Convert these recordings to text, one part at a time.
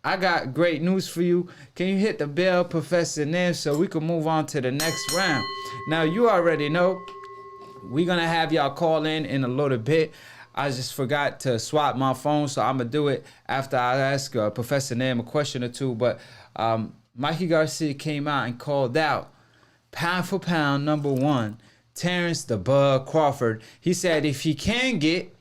I got great news for you. Can you hit the bell, Professor Nim, so we can move on to the next round? Now, you already know we're going to have y'all call in a little bit. I just forgot to swap my phone, so I'm going to do it after I ask Professor Nim a question or two. But Mikey Garcia came out and called out pound for pound number one, Terence the Bug Crawford. He said if he can get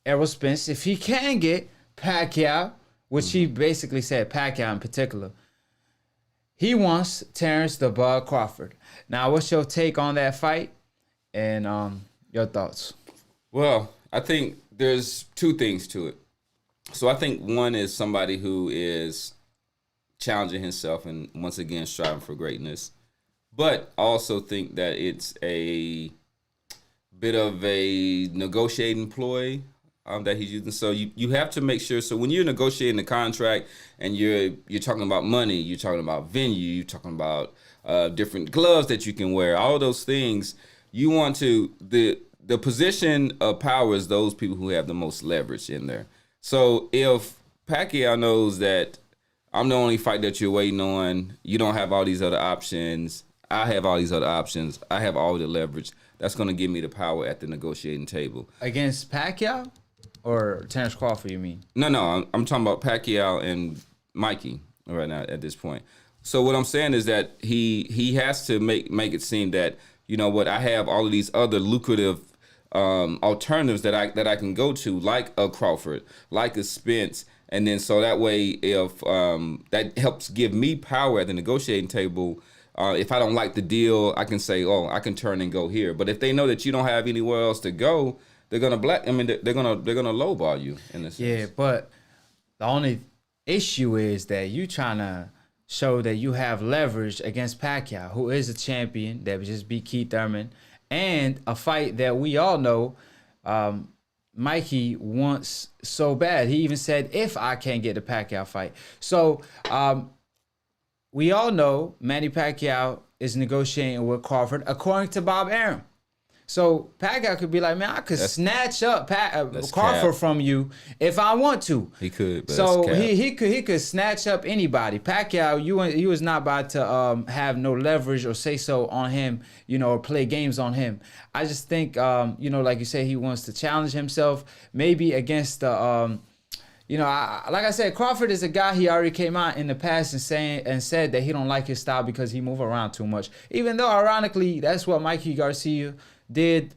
Errol Spence, if he can get Pacquiao, which he basically said Pacquiao in particular, he wants Terence the Bug Crawford. Now, what's your take on that fight and your thoughts? Well, I think there's two things to it. So I think one is somebody who is challenging himself and once again striving for greatness. But I also think that it's a bit of a negotiating ploy that he's using. So you have to make sure. So when you're negotiating the contract and you're talking about money, you're talking about venue, you're talking about different gloves that you can wear, all those things. You want to the position of power is those people who have the most leverage in there. So if Pacquiao knows that I'm the only fight that you're waiting on, you don't have all these other options, I have all these other options, I have all the leverage, that's going to give me the power at the negotiating table. Against Pacquiao or Terence Crawford, you mean? No, I'm talking about Pacquiao and Mikey right now at this point. So what I'm saying is that he has to make it seem that, you know what, I have all of these other lucrative alternatives that I can go to, like a Crawford, like a Spence, and then so that way if that helps give me power at the negotiating table. If I don't like the deal, I can say, oh, I can turn and go here. But if they know that you don't have anywhere else to go, they're gonna they're gonna lowball you in this sense. Yeah, but the only issue is that you trying to show that you have leverage against Pacquiao, who is a champion that just beat Keith Thurman, and a fight that we all know Mikey wants so bad. He even said, if I can't get the Pacquiao fight. So we all know Manny Pacquiao is negotiating with Crawford, according to Bob Arum. So Pacquiao could be like, man, I could snatch up Crawford from you if I want to. He could. But so he could snatch up anybody. Pacquiao, you was not about to have no leverage or say so on him, you know, or play games on him. I just think, you know, like you say, he wants to challenge himself, maybe against the. You know, like I said, Crawford is a guy, he already came out in the past and said that he don't like his style because he move around too much. Even though, ironically, that's what Mikey Garcia did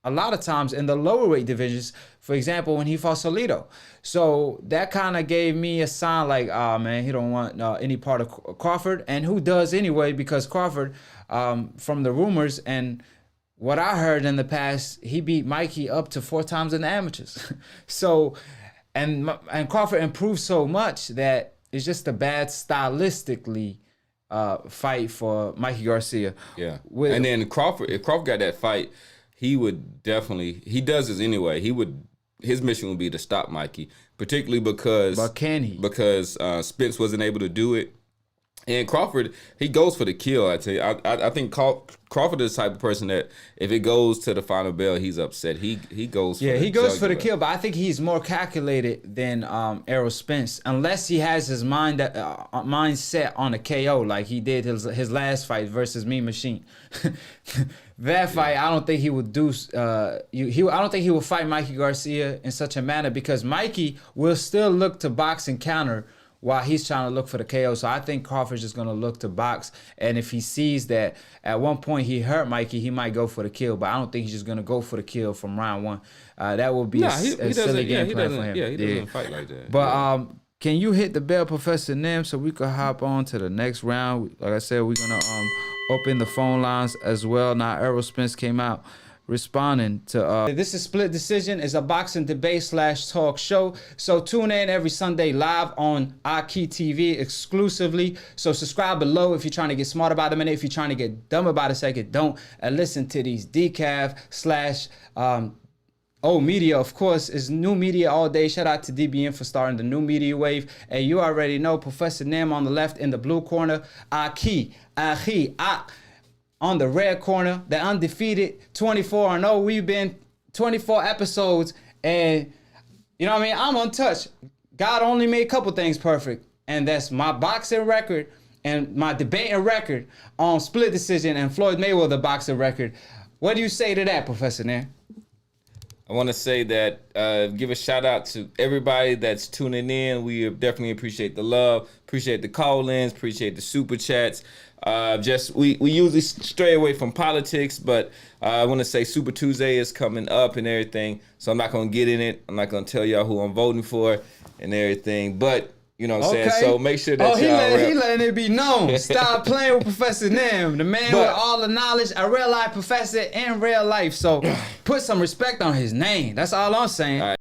a lot of times in the lower weight divisions, for example, when he fought Salido. So that kind of gave me a sign like, oh, man, he don't want any part of Crawford. And who does anyway? Because Crawford, from the rumors and what I heard in the past, he beat Mikey up to 4 times in the amateurs. So... And Crawford improved so much that it's just a bad stylistically fight for Mikey Garcia. Yeah. And then if Crawford got that fight, he would definitely, he does this anyway. His mission would be to stop Mikey, particularly because. But can he? Because Spence wasn't able to do it. And Crawford, he goes for the kill, I tell you. I think Crawford is the type of person that if it goes to the final bell, he's upset. He goes for the he goes for the kill, but I think he's more calculated than Errol Spence, unless he has his mind set on a KO like he did his last fight versus Mean Machine. That fight, I don't think he would do. I don't think he would fight Mikey Garcia in such a manner because Mikey will still look to box and counter while he's trying to look for the KO. So I think Crawford's just going to look to box. And if he sees that at one point he hurt Mikey, he might go for the kill. But I don't think he's just going to go for the kill from round one. That would be a silly game plan for him. Yeah, he doesn't fight like that. But can you hit the bell, Professor Nim, so we could hop on to the next round? Like I said, we're going to open the phone lines as well. Now, Errol Spence came out responding to this is Split Decision. Is a boxing debate / talk show, so tune in every Sunday live on AkHi TV exclusively. So subscribe below if you're trying to get smart about a minute. If you're trying to get dumb about a second, don't. And listen to these decaf / old media, of course, is new media all day. Shout out to DBN for starting the new media wave. And you already know Professor Nim on the left in the blue corner, AkHi on the red corner, the undefeated 24-0. We've been 24 episodes, and you know what I mean? I'm untouched. God only made a couple things perfect, and that's my boxing record and my debating record on Split Decision and Floyd Mayweather boxing record. What do you say to that, Professor Nair? I want to say that give a shout out to everybody that's tuning in. We definitely appreciate the love, appreciate the call-ins, appreciate the super chats. We usually stray away from politics, but I want to say Super Tuesday is coming up and everything, so I'm not going to get in it. I'm not going to tell y'all who I'm voting for and everything, but you know what I'm saying? So make sure that he letting it be known. Stop playing with Professor Nim, the man with all the knowledge, a real life professor in real life. So put some respect on his name. That's all I'm saying.